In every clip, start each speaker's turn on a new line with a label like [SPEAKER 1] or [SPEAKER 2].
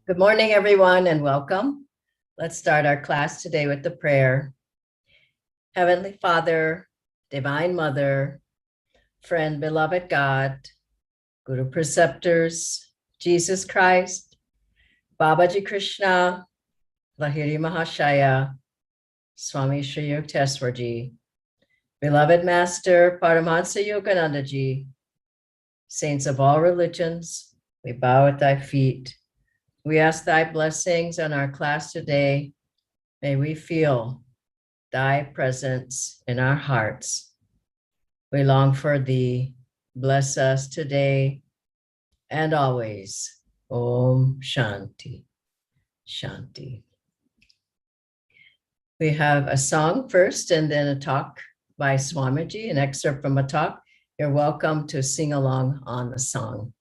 [SPEAKER 1] Good morning, everyone, and welcome. Let's start our class today with the prayer. Heavenly Father, Divine Mother, friend, beloved God, Guru Preceptors, Jesus Christ, Babaji Krishna, Lahiri Mahashaya, Swami Shri Yukteswarji, beloved Master Paramahansa Yoganandaji, saints of all religions, we bow at thy feet. We ask thy blessings on our class today. May we feel thy presence in our hearts. We long for thee. Bless us today and always. Om Shanti, Shanti. We have a song first and then a talk by Swamiji, an excerpt from a talk. You're welcome to sing along on the song.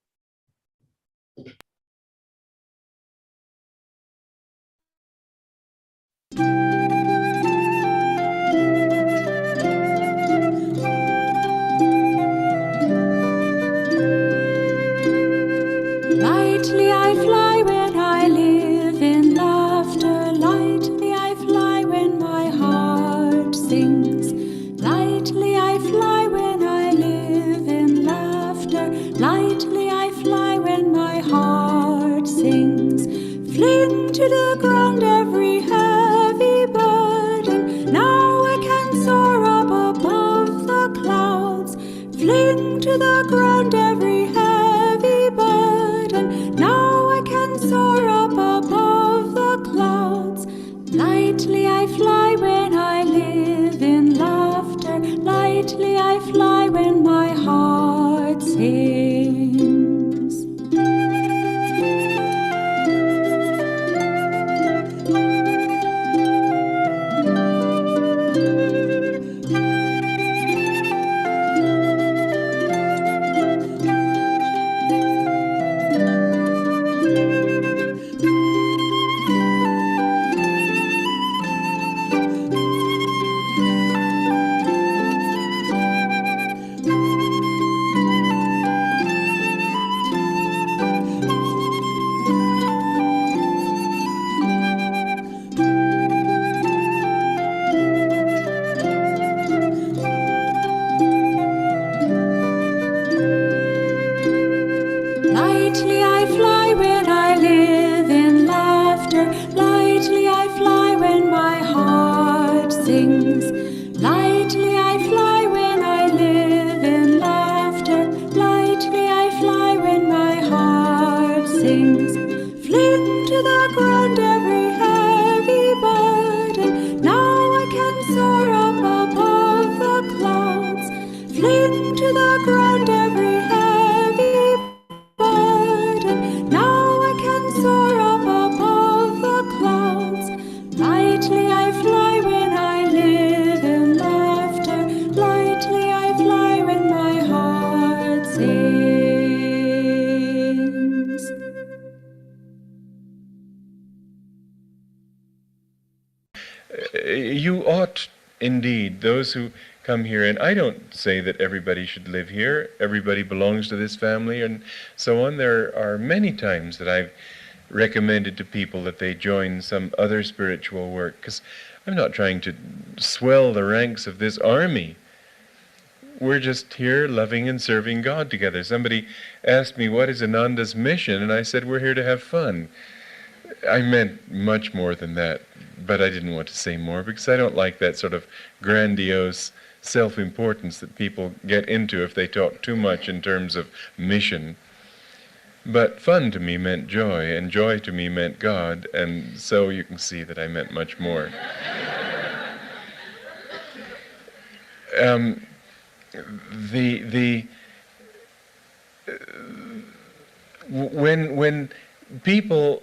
[SPEAKER 2] Lightly I fly when I live in laughter. Lightly I fly when my heart sings. Lightly I fly when I live in laughter. Lightly I fly when my heart sings. Fling to the ground every heavy burden. Now I can soar up above the clouds. Fling to the ground every heavy burden. Now I can soar up above the clouds. Lightly I fly when I live in laughter. Lightly I fly when my heart sings. Lightly I fly when I live in laughter. Lightly I fly when my heart sings. Lightly I fly when I live in laughter. Lightly I fly when my heart sings. Fling to the ground every heavy burden. Now I can soar up above the clouds. Fling to the ground every heavy burden. Now I can soar up above the clouds. Lightly I fly when I live in laughter. Lightly I fly when my heart sings.
[SPEAKER 3] You ought, indeed, those who come here, and I don't say that everybody should live here, everybody belongs to this family, and so on. There are many times that I've recommended to people that they join some other spiritual work, because I'm not trying to swell the ranks of this army. We're just here loving and serving God together. Somebody asked me, what is Ananda's mission? And I said, we're here to have fun. I meant much more than that, but I didn't want to say more because I don't like that sort of grandiose self-importance that people get into if they talk too much in terms of mission. But fun to me meant joy, and joy to me meant God, and so you can see that I meant much more. When people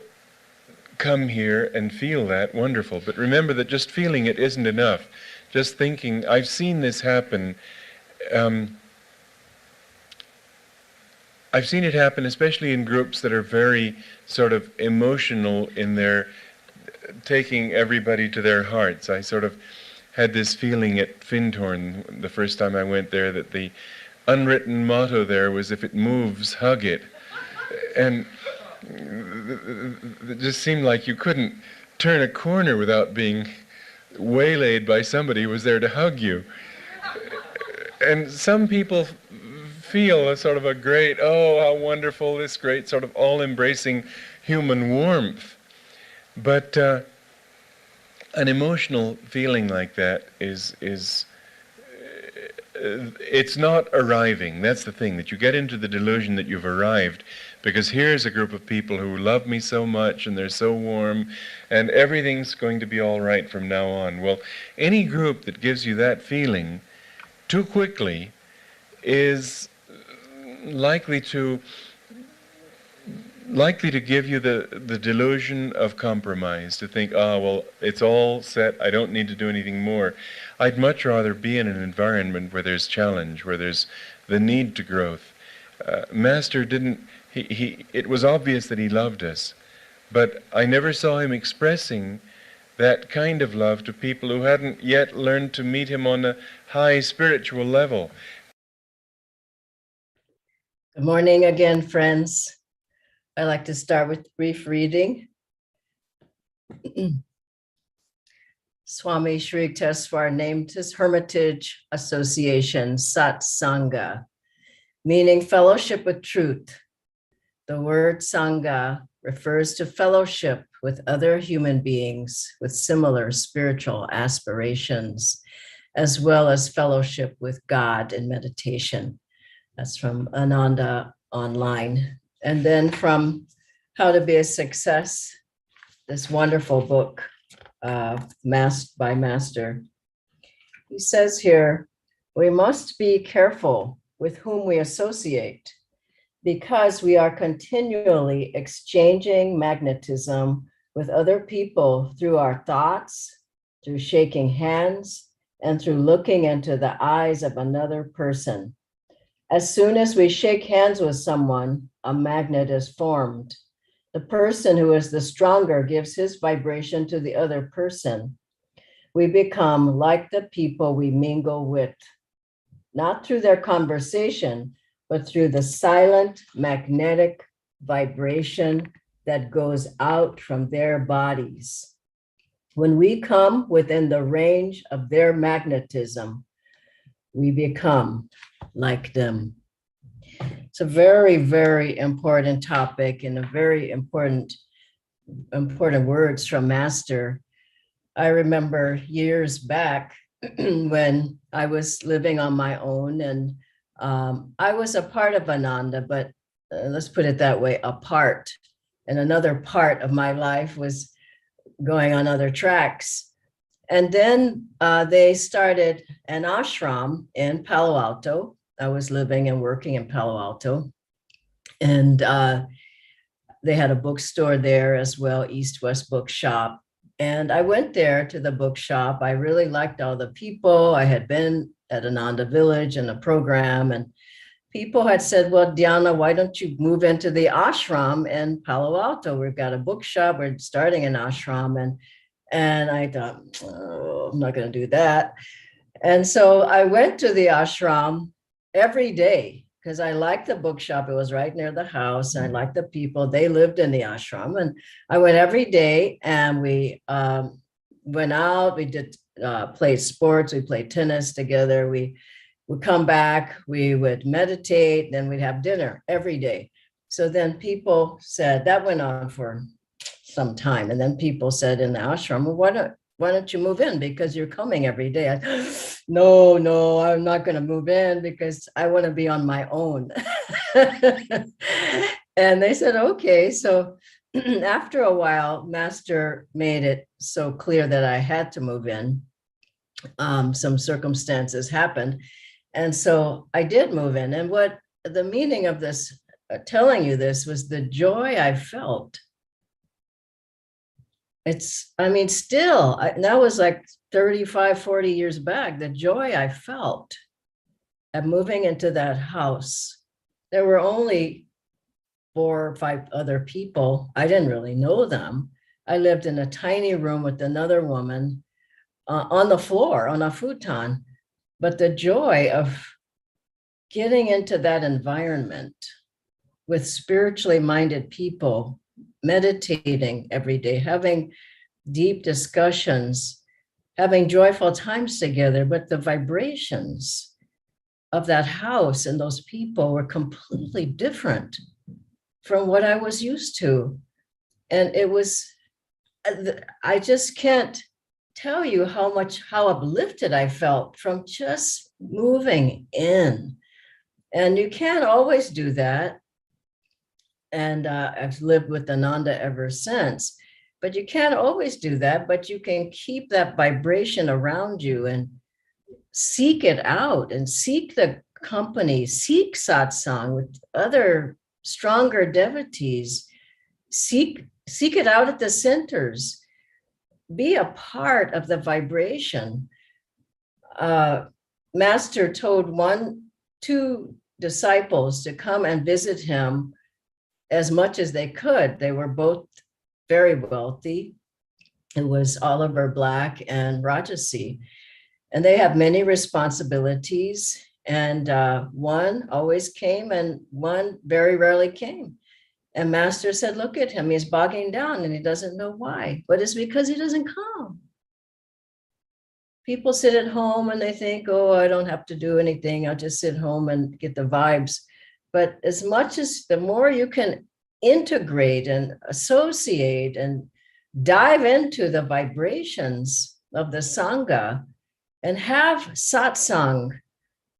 [SPEAKER 3] come here and feel that, wonderful. But remember that just feeling it isn't enough. Just thinking, I've seen this happen. I've seen it happen especially in groups that are very sort of emotional in their taking everybody to their hearts. I sort of had this feeling at Findhorn the first time I went there that the unwritten motto there was, if it moves, hug it. And it just seemed like you couldn't turn a corner without being waylaid by somebody who was there to hug you. And some people feel a sort of a great, oh, how wonderful, this great sort of all-embracing human warmth. But an emotional feeling like that is it's not arriving. That's the thing, that you get into the delusion that you've arrived, because here's a group of people who love me so much and they're so warm and everything's going to be all right from now on. Well, any group that gives you that feeling too quickly is likely to give you the delusion of compromise, to think, well, it's all set, I don't need to do anything more. I'd much rather be in an environment where there's challenge, where there's the need to growth. Master didn't, it was obvious that he loved us, but I never saw him expressing that kind of love to people who hadn't yet learned to meet him on a high spiritual level.
[SPEAKER 1] Good morning again, friends. I'd like to start with brief reading. Swami Sri Yukteswar named his hermitage association Satsanga, meaning fellowship with truth. The word Sangha refers to fellowship with other human beings with similar spiritual aspirations, as well as fellowship with God in meditation. That's from Ananda Online. And then from How to Be a Success, this wonderful book by Master. He says here, we must be careful with whom we associate, because we are continually exchanging magnetism with other people through our thoughts, through shaking hands, and through looking into the eyes of another person. As soon as we shake hands with someone, a magnet is formed. The person who is the stronger gives his vibration to the other person. We become like the people we mingle with, not through their conversation, but through the silent magnetic vibration that goes out from their bodies. When we come within the range of their magnetism, we become like them. It's a very, very important topic and a very important words from Master. I remember years back when I was living on my own, and I was a part of Ananda, but let's put it that way, a part. And another part of my life was going on other tracks. And then they started an ashram in Palo Alto. I was living and working in Palo Alto. And they had a bookstore there as well, East-West Bookshop. And I went there to the bookshop. I really liked all the people. I had been at Ananda Village in a program, and people had said, well, Dhyana, why don't you move into the ashram in Palo Alto? We've got a bookshop, we're starting an ashram. And I thought, oh, I'm not going to do that. And so I went to the ashram every day because I liked the bookshop. It was right near the house. And I liked the people. They lived in the ashram. And I went every day, and we went out. We did played sports. We played tennis together. We would come back. We would meditate. Then we'd have dinner every day. So then people said, that went on for some time. And then people said in the ashram, well, why don't you move in? Because you're coming every day. No, I'm not going to move in because I want to be on my own. And they said, okay. So after a while, Master made it so clear that I had to move in. Some circumstances happened. And so I did move in. And what the meaning of this, telling you this, was the joy I felt. Still, that was like 35, 40 years back, the joy I felt at moving into that house. There were only 4 or 5 other people. I didn't really know them. I lived in a tiny room with another woman on the floor, on a futon. But the joy of getting into that environment with spiritually minded people, meditating every day, having deep discussions, having joyful times together, but the vibrations of that house and those people were completely different from what I was used to. And it was, I just can't tell you how uplifted I felt from just moving in. And you can't always do that. And I've lived with Ananda ever since. But you can't always do that, but you can keep that vibration around you and seek it out and seek the company, seek satsang with other stronger devotees, seek it out at the centers, be a part of the vibration. Master told two disciples to come and visit him as much as they could. They were both very wealthy. It was Oliver Black and Rajasi. And they have many responsibilities. And one always came and one very rarely came. And Master said, look at him, he's bogging down and he doesn't know why. But it's because he doesn't come. People sit at home and they think, oh, I don't have to do anything. I'll just sit home and get the vibes. But as much as the more you can integrate and associate and dive into the vibrations of the Sangha and have satsang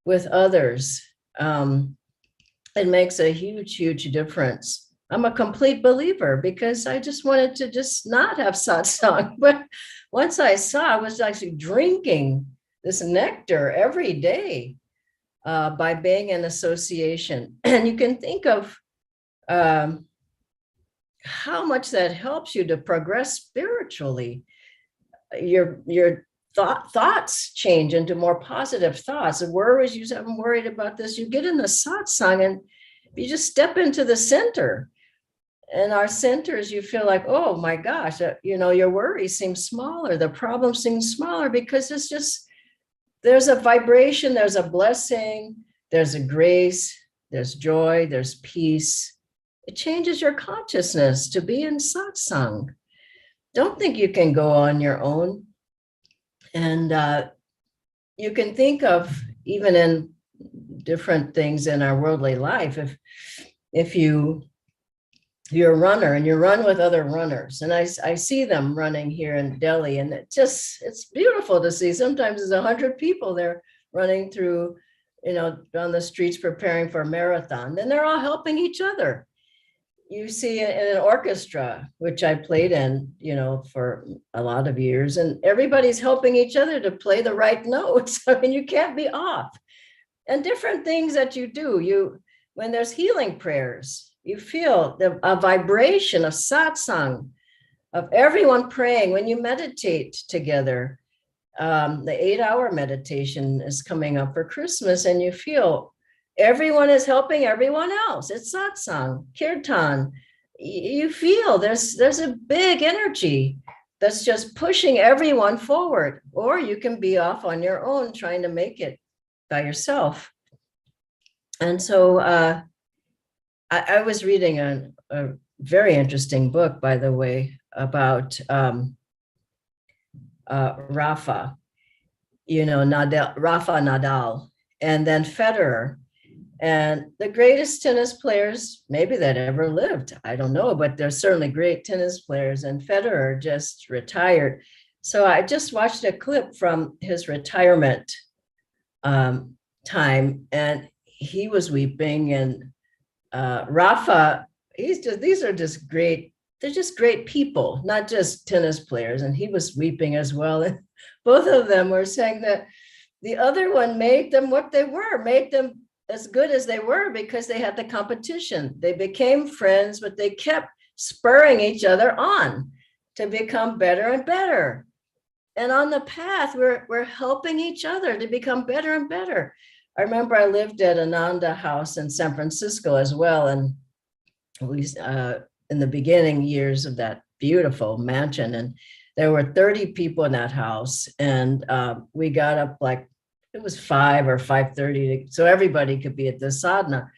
[SPEAKER 1] with others, it makes a huge, huge difference. I'm a complete believer because I just wanted to just not have satsang. But once I saw, I was actually drinking this nectar every day by being in association. And you can think of how much that helps you to progress spiritually. Your thoughts change into more positive thoughts. The worries, you say, I'm worried about this. You get in the satsang and you just step into the center. And our centers, you feel like, oh my gosh, your worries seem smaller. The problem seems smaller because it's just, there's a vibration, there's a blessing, there's a grace, there's joy, there's peace. It changes your consciousness to be in satsang. Don't think you can go on your own. And you can think of, even in different things in our worldly life, if you're a runner and you run with other runners, and I see them running here in Delhi, and it's beautiful to see. Sometimes there's 100 people there running through, on the streets preparing for a marathon. Then they're all helping each other. You see in an orchestra, which I played in, for a lot of years, and everybody's helping each other to play the right notes. I mean, you can't be off. And different things that you do, when there's healing prayers, you feel a vibration of satsang, of everyone praying. When you meditate together, the 8-hour meditation is coming up for Christmas, and you feel everyone is helping everyone else. It's satsang, kirtan. You feel there's a big energy that's just pushing everyone forward. Or you can be off on your own trying to make it by yourself. And so I was reading a very interesting book, by the way, about Rafa, Nadal, and then Federer. And the greatest tennis players, maybe that ever lived, I don't know, but they're certainly great tennis players. And Federer just retired. So I just watched a clip from his retirement time, and he was weeping. And Rafa, these are just great. They're just great people, not just tennis players. And he was weeping as well. And both of them were saying that the other one made them what they were, made them as good as they were because they had the competition. They became friends, but they kept spurring each other on to become better and better. And on the path, we're helping each other to become better and better. I remember I lived at Ananda House in San Francisco as well. And we, in the beginning years of that beautiful mansion, and there were 30 people in that house. And we got up like, it was 5 or 5:30, so everybody could be at the sadhana.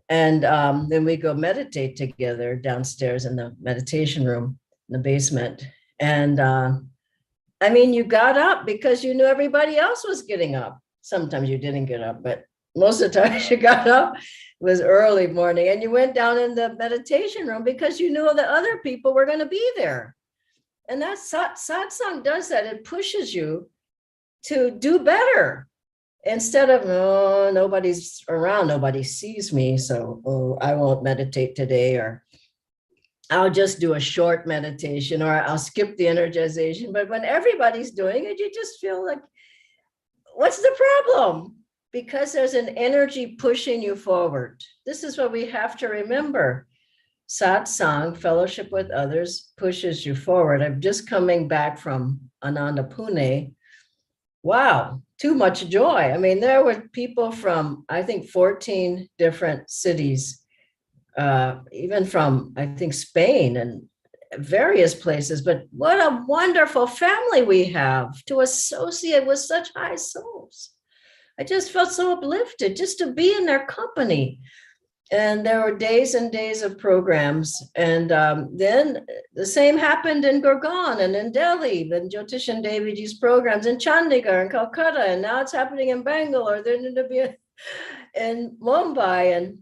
[SPEAKER 1] And then we go meditate together downstairs in the meditation room in the basement. And I mean, you got up because you knew everybody else was getting up. Sometimes you didn't get up, but most of the time you got up. It was early morning, and you went down in the meditation room because you knew the other people were going to be there. And that satsang does that. It pushes you to do better instead of, oh, nobody's around, nobody sees me, so I won't meditate today, or I'll just do a short meditation, or I'll skip the energization. But when everybody's doing it, you just feel like, what's the problem? Because there's an energy pushing you forward. This is what we have to remember. Satsang, fellowship with others, pushes you forward. I'm just coming back from Ananda Pune. Wow, too much joy. I mean, there were people from, I think, 14 different cities, even from, I think, Spain and various places. But what a wonderful family we have to associate with such high souls. I just felt so uplifted just to be in their company. And there were days and days of programs. And then the same happened in Gurgaon and in Delhi, the Jyotish and Deviji's programs in Chandigarh and Calcutta. And now it's happening in Bangalore, then to be in Mumbai.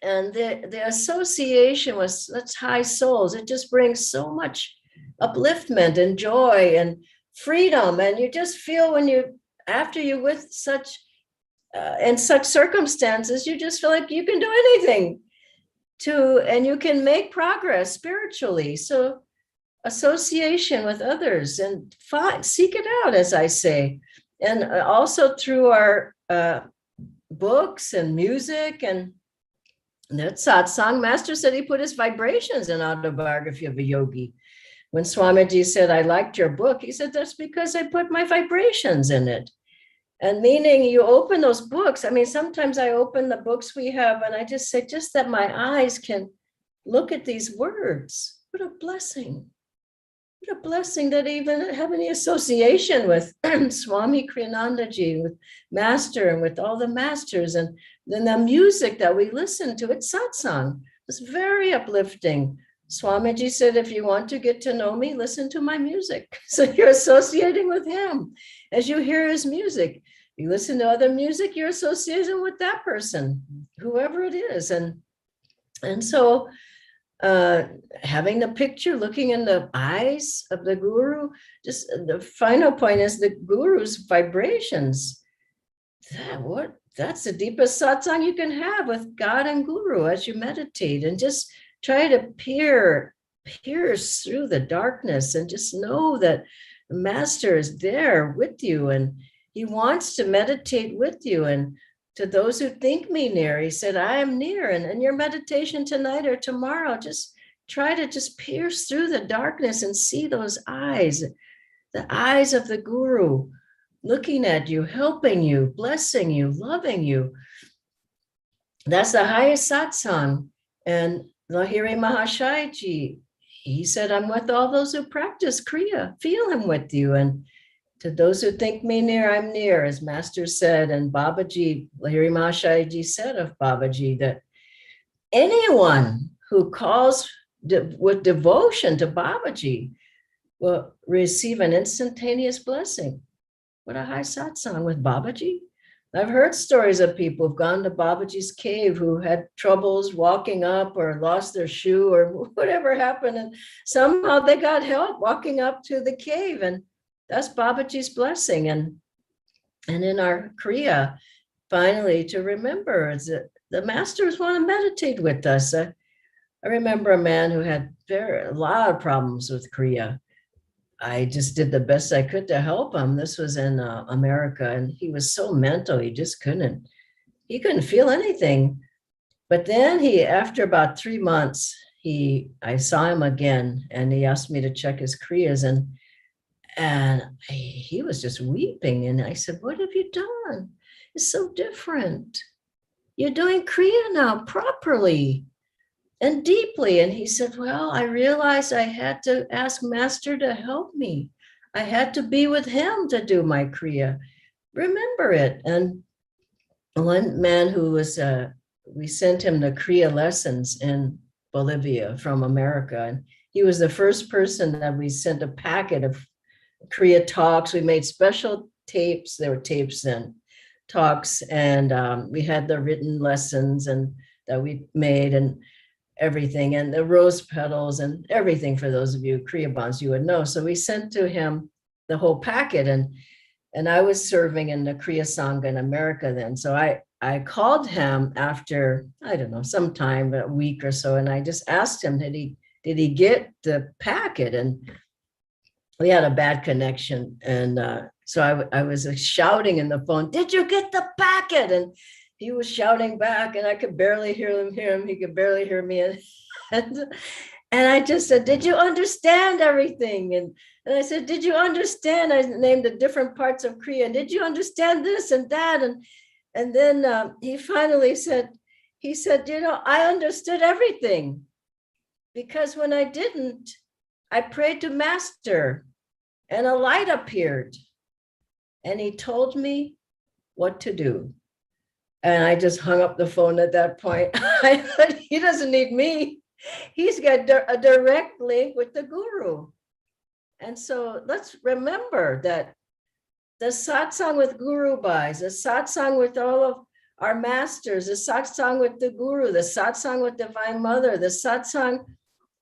[SPEAKER 1] And the association with such high souls, it just brings so much upliftment and joy and freedom. And you just feel after you with such, in such circumstances, you just feel like you can do anything and you can make progress spiritually. So association with others, and seek it out, as I say. And also through our books and music and that satsang. Master said he put his vibrations in Autobiography of a Yogi. When Swamiji said, I liked your book, he said, that's because I put my vibrations in it. And meaning you open those books. I mean, sometimes I open the books we have and I just say, just that my eyes can look at these words. What a blessing. What a blessing that I even have any association with Swami Kriyanandaji, with Master and with all the masters. And then the music that we listen to, it's satsang. It's very uplifting. Swamiji said, if you want to get to know me, listen to my music. So you're associating with him. As you hear his music, you listen to other music, you're associating with that person, whoever it is. And so having the picture, looking in the eyes of the guru, just the final point is the guru's vibrations. That's the deepest satsang you can have with God and guru as you meditate, and just try to pierce through the darkness and just know that the master is there with you and he wants to meditate with you. And to those who think me near, he said, I am near. And in your meditation tonight or tomorrow, just try to just pierce through the darkness and see those eyes, the eyes of the guru, looking at you, helping you, blessing you, loving you. That's the highest satsang. And Lahiri Mahashayaji, he said, I'm with all those who practice Kriya, feel him with you. And to those who think me near, I'm near, as Master said. And Babaji, Lahiri Mahashayaji said of Babaji that anyone who calls with devotion to Babaji will receive an instantaneous blessing. What a high satsang with Babaji. I've heard stories of people who've gone to Babaji's cave who had troubles walking up or lost their shoe or whatever happened. And somehow they got help walking up to the cave. And that's Babaji's blessing. And in our Kriya, finally, to remember is that the masters want to meditate with us. I remember a man who had a lot of problems with Kriya. I just did the best I could to help him. This was in America, and he was so mental, he just couldn't feel anything. But then after about 3 months, I saw him again, and he asked me to check his Kriyas, and he was just weeping. And I said, what have you done? It's so different. You're doing Kriya now properly and deeply. And he said, well, I realized I had to ask Master to help me. I had to be with him to do my Kriya. Remember it. And one man who was we sent him the Kriya lessons in Bolivia from America. And he was the first person that we sent a packet of Kriya talks. We made special tapes. There were tapes and talks, and we had the written lessons and that we made and everything, and the rose petals and everything. For those of you Kriya bonds, you would know. So we sent to him the whole packet, and I was serving in the Kriya Sangha in America then. So I called him after, I don't know, sometime, a week or so, and I just asked him, did he get the packet? And we had a bad connection, and so I was shouting in the phone, "Did you get the packet?" And he was shouting back, and I could barely hear him. He could barely hear me, and I just said, "Did you understand everything?" And I said, "Did you understand?" I named the different parts of Kriya. And did you understand this and that? And then he finally said, I understood everything, because when I didn't, I prayed to Master, and a light appeared, and he told me what to do. And I just hung up the phone at that point. I thought, he doesn't need me. He's got a direct link with the Guru. And so let's remember that the satsang with Guru Bhais, the satsang with all of our masters, the satsang with the Guru, the satsang with Divine Mother, the satsang,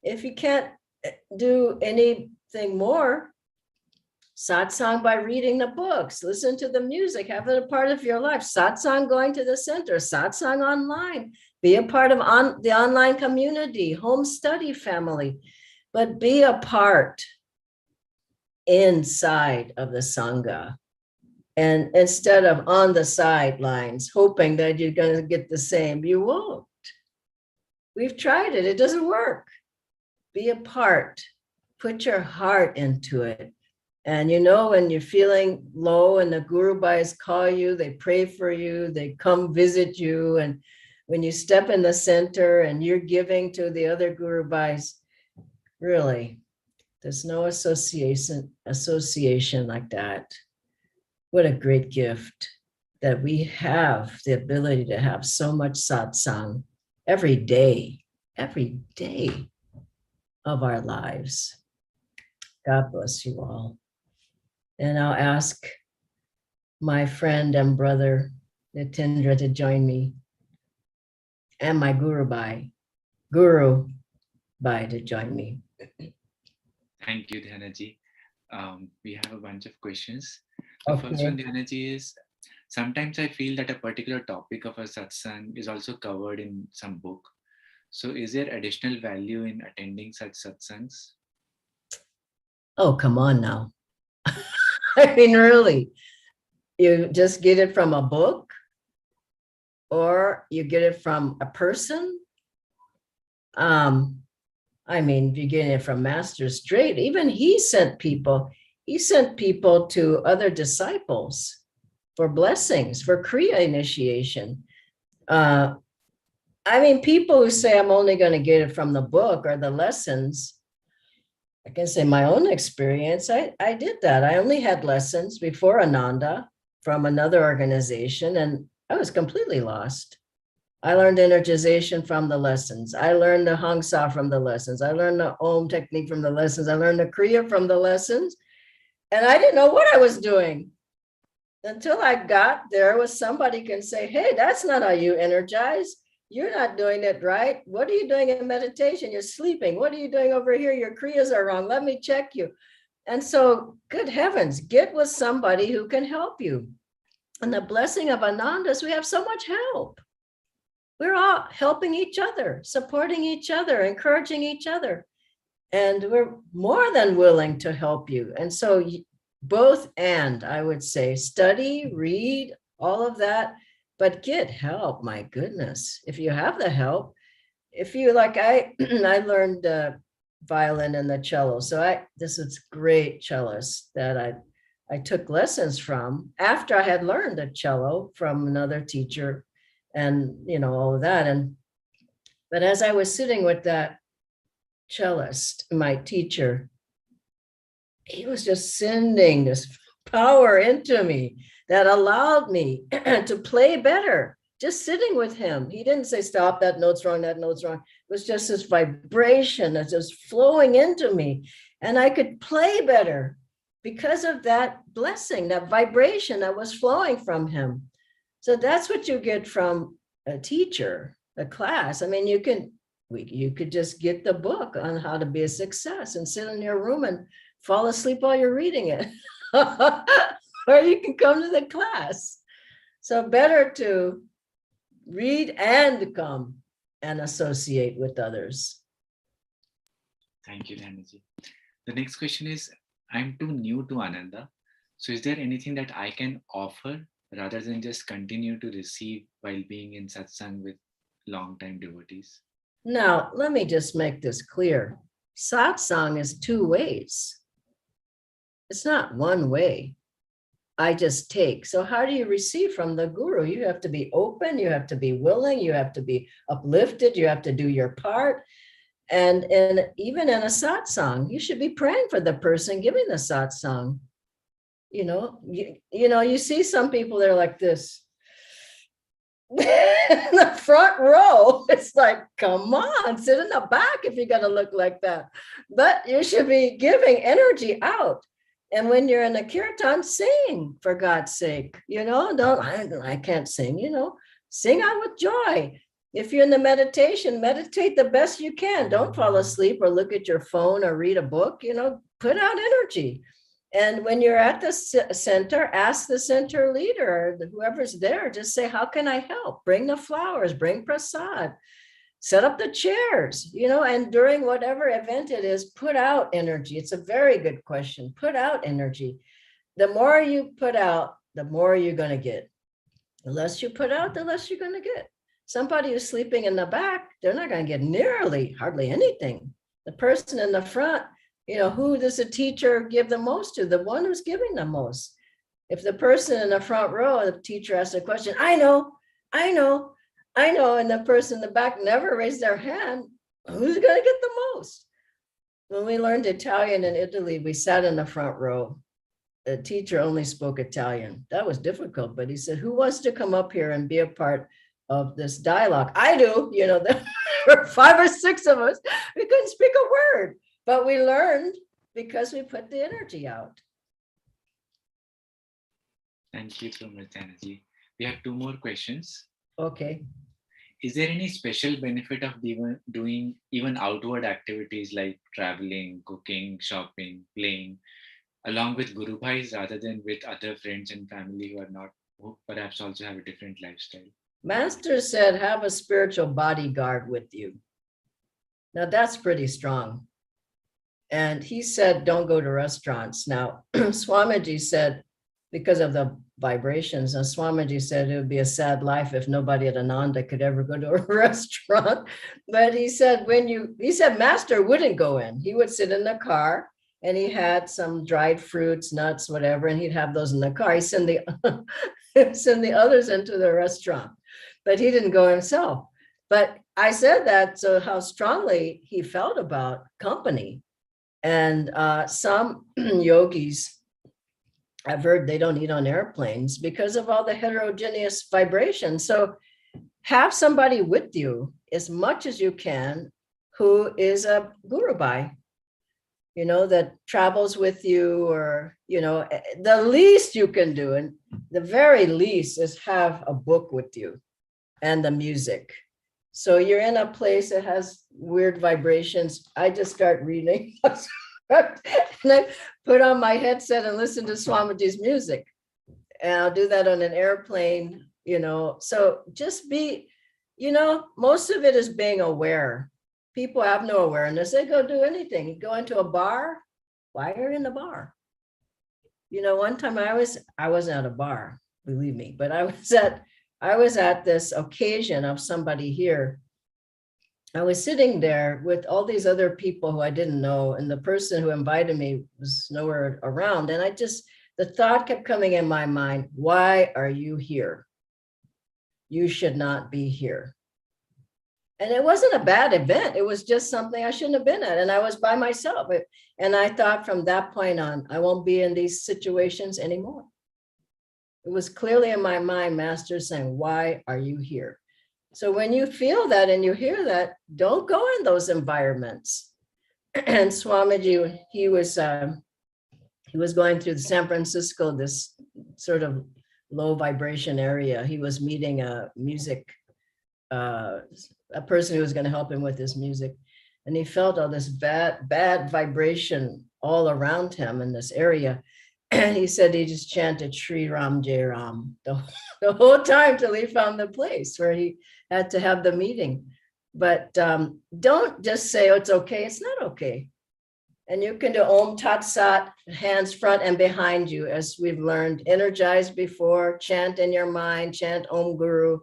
[SPEAKER 1] if you can't do anything more, satsang by reading the books, listen to the music, have it a part of your life. Satsang going to the center, satsang online, be a part of the online community, home study family, but be a part inside of the Sangha. And instead of on the sidelines, hoping that you're going to get the same, you won't. We've tried it. It doesn't work. Be a part. Put your heart into it. And when you're feeling low and the Guru Bhais call you, they pray for you, they come visit you. And when you step in the center and you're giving to the other Guru Bhais, really, there's no association like that. What a great gift that we have the ability to have so much satsang every day of our lives. God bless you all. And I'll ask my friend and brother Nitendra to join me, and my Guru Bhai to join me.
[SPEAKER 4] Thank you, Dhyanaji. We have a bunch of questions. The first one, Dhyanaji, is sometimes I feel that a particular topic of a satsang is also covered in some book. So is there additional value in attending such satsangs?
[SPEAKER 1] Oh, come on now. I mean, really, you just get it from a book, or you get it from a person. I mean, if you're getting it from Master straight, even he sent people to other disciples for blessings, for Kriya initiation. I mean, people who say I'm only going to get it from the book or the lessons, I can say my own experience. I did that. I only had lessons before Ananda from another organization, and I was completely lost. I learned energization from the lessons. I learned the Hangsa from the lessons. I learned the Om technique from the lessons. I learned the Kriya from the lessons. And I didn't know what I was doing until I got there with somebody can say, hey, that's not how you energize. You're not doing it right. What are you doing in meditation? You're sleeping. What are you doing over here? Your Kriyas are wrong. Let me check you. And so, good heavens, get with somebody who can help you. And the blessing of Ananda is we have so much help. We're all helping each other, supporting each other, encouraging each other. And we're more than willing to help you. And so both and, I would say, study, read, all of that, but get help. My goodness, if you have the help, if you like, I learned violin and the cello. So this is great cellist that I took lessons from after I had learned the cello from another teacher and, all of that. But as I was sitting with that cellist, my teacher, he was just sending this power into me that allowed me to play better. just sitting with him. He didn't say, stop, that note's wrong, that note's wrong. It was just this vibration that's just flowing into me. And I could play better because of that blessing, that vibration that was flowing from him. So that's what you get from a teacher, a class. I mean, you could just get the book on how to be a success and sit in your room and fall asleep while you're reading it. Or you can come to the class. So better to read and come and associate with others.
[SPEAKER 4] Thank you, Dhyanaji. The next question is, I'm too new to Ananda. So is there anything that I can offer rather than just continue to receive while being in satsang with long-time devotees?
[SPEAKER 1] Now, let me just make this clear. Satsang is two ways. It's not one way. I just take. So how do you receive from the guru? You have to be open, you have to be willing, you have to be uplifted, you have to do your part. And even in a satsang, you should be praying for the person giving the satsang. You see some people, they're like this. In the front row, it's like, come on, sit in the back if you're going to look like that. But you should be giving energy out. And when you're in a kirtan, sing, for God's sake. I can't sing, sing out with joy. If you're in the meditation, meditate the best you can. Don't fall asleep or look at your phone or read a book, put out energy. And when you're at the center, ask the center leader, whoever's there, just say, how can I help? Bring the flowers, bring prasad, set up the chairs, and during whatever event it is, put out energy. It's a very good question. Put out energy. The more you put out, the more you're going to get. The less you put out, the less you're going to get. Somebody who's sleeping in the back, they're not going to get hardly anything. The person in the front, who does the teacher give the most to? The one who's giving the most. If the person in the front row, the teacher asks a question, I know, and the person in the back never raised their hand, who's going to get the most? When we learned Italian in Italy, we sat in the front row. The teacher only spoke Italian. That was difficult, but he said, who wants to come up here and be a part of this dialogue? I do. There were 5 or 6 of us. We couldn't speak a word, but we learned because we put the energy out.
[SPEAKER 4] Thank you so much, Dhyanaji. We have 2 more questions.
[SPEAKER 1] Okay.
[SPEAKER 4] Is there any special benefit of doing even outward activities like traveling, cooking, shopping, playing, along with Guru Bhais rather than with other friends and family who perhaps also have a different lifestyle?
[SPEAKER 1] Master said, have a spiritual bodyguard with you. Now that's pretty strong. And he said, don't go to restaurants. Now, Swamiji said, because of the vibrations, and Swamiji said it would be a sad life if nobody at Ananda could ever go to a restaurant. But he said, Master wouldn't go in. He would sit in the car and he had some dried fruits, nuts, whatever, and he'd have those in the car. He'd send the others into the restaurant, but he didn't go himself. But I said that so how strongly he felt about company. And some yogis, I've heard they don't eat on airplanes because of all the heterogeneous vibration. So have somebody with you as much as you can who is a Guru Bhai, that travels with you, or, the least you can do, and the very least is have a book with you and the music. So you're in a place that has weird vibrations. I just start reading and I put on my headset and listen to Swamiji's music. And I'll do that on an airplane, So just be, most of it is being aware. People have no awareness. They go do anything. You go into a bar. Why are you in the bar? One time I wasn't at a bar, believe me, but I was at this occasion of somebody here. I was sitting there with all these other people who I didn't know, and the person who invited me was nowhere around. And the thought kept coming in my mind, why are you here? You should not be here. And it wasn't a bad event. It was just something I shouldn't have been at. And I was by myself. And I thought from that point on, I won't be in these situations anymore. It was clearly in my mind, Master saying, why are you here? So when you feel that and you hear that, don't go in those environments. And Swamiji, he was going through San Francisco, this sort of low vibration area. He was meeting a person who was going to help him with his music. And he felt all this bad vibration all around him in this area. And he said he just chanted Shri Ram Jai Ram the whole time till he found the place where he had to have the meeting. But don't just say, oh, it's okay. It's not okay. And you can do Om Tat Sat, hands front and behind you, as we've learned, energized before, chant in your mind, chant Om Guru.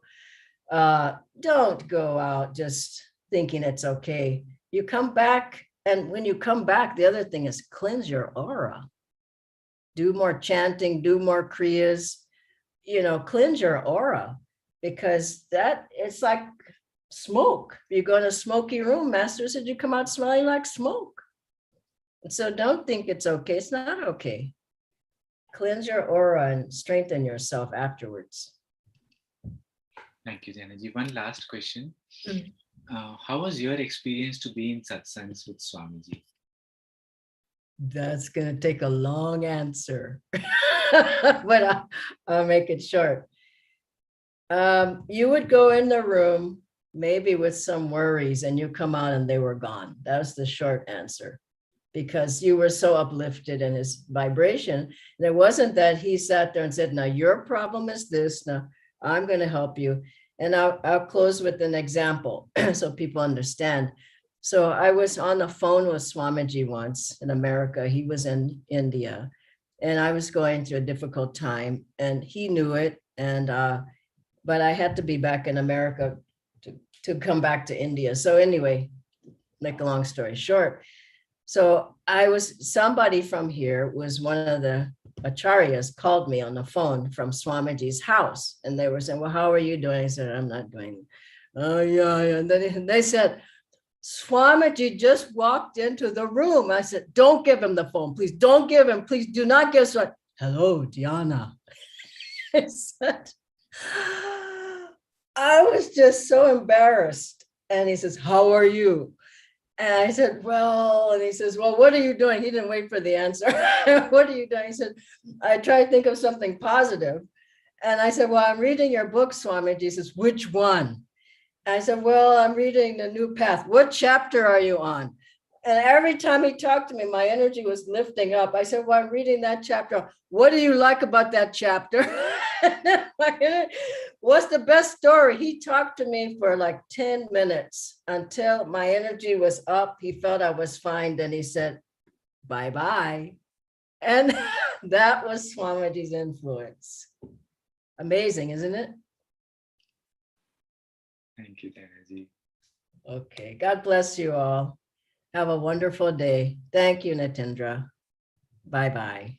[SPEAKER 1] Don't go out just thinking it's okay. You come back, and when you come back, the other thing is cleanse your aura. Do more chanting, do more kriyas, cleanse your aura, because that it's like smoke. You go in a smoky room, Master said you come out smelling like smoke. So don't think it's okay. It's not okay. Cleanse your aura and strengthen yourself afterwards.
[SPEAKER 4] Thank you, Dhyanaji. One last question. How was your experience to be in satsangs with Swamiji?
[SPEAKER 1] That's going to take a long answer, but I'll make it short. You would go in the room, maybe with some worries, and you come out and they were gone. That was the short answer, because you were so uplifted in his vibration. And it wasn't that he sat there and said, now your problem is this, now I'm going to help you. And I'll close with an example so people understand. So I was on the phone with Swamiji once in America. He was in India, and I was going through a difficult time, and he knew it. And but I had to be back in America to come back to India. So anyway, make a long story short. So somebody from here was one of the acharyas called me on the phone from Swamiji's house. And they were saying, well, how are you doing? I said, I'm not doing. Oh, yeah. And then they said, Swamiji just walked into the room. I said, don't give him the phone, please. Don't give him, please do not give Swamiji. Hello, Dhyana. I said, I was just so embarrassed. And he says, how are you? And I said, well, and he says, well, what are you doing? He didn't wait for the answer. What are you doing? He said, I tried to think of something positive. And I said, well, I'm reading your book, Swamiji. He says, which one? I said, well, I'm reading The New Path. What chapter are you on? And every time he talked to me, my energy was lifting up. I said, well, I'm reading that chapter. What do you like about that chapter? What's the best story? He talked to me for like 10 minutes until my energy was up. He felt I was fine. Then he said, bye-bye. And that was Swamiji's influence. Amazing, isn't it?
[SPEAKER 4] Thank you, Dhyanaji.
[SPEAKER 1] Okay, God bless you all. Have a wonderful day. Thank you, Natindra. Bye-bye.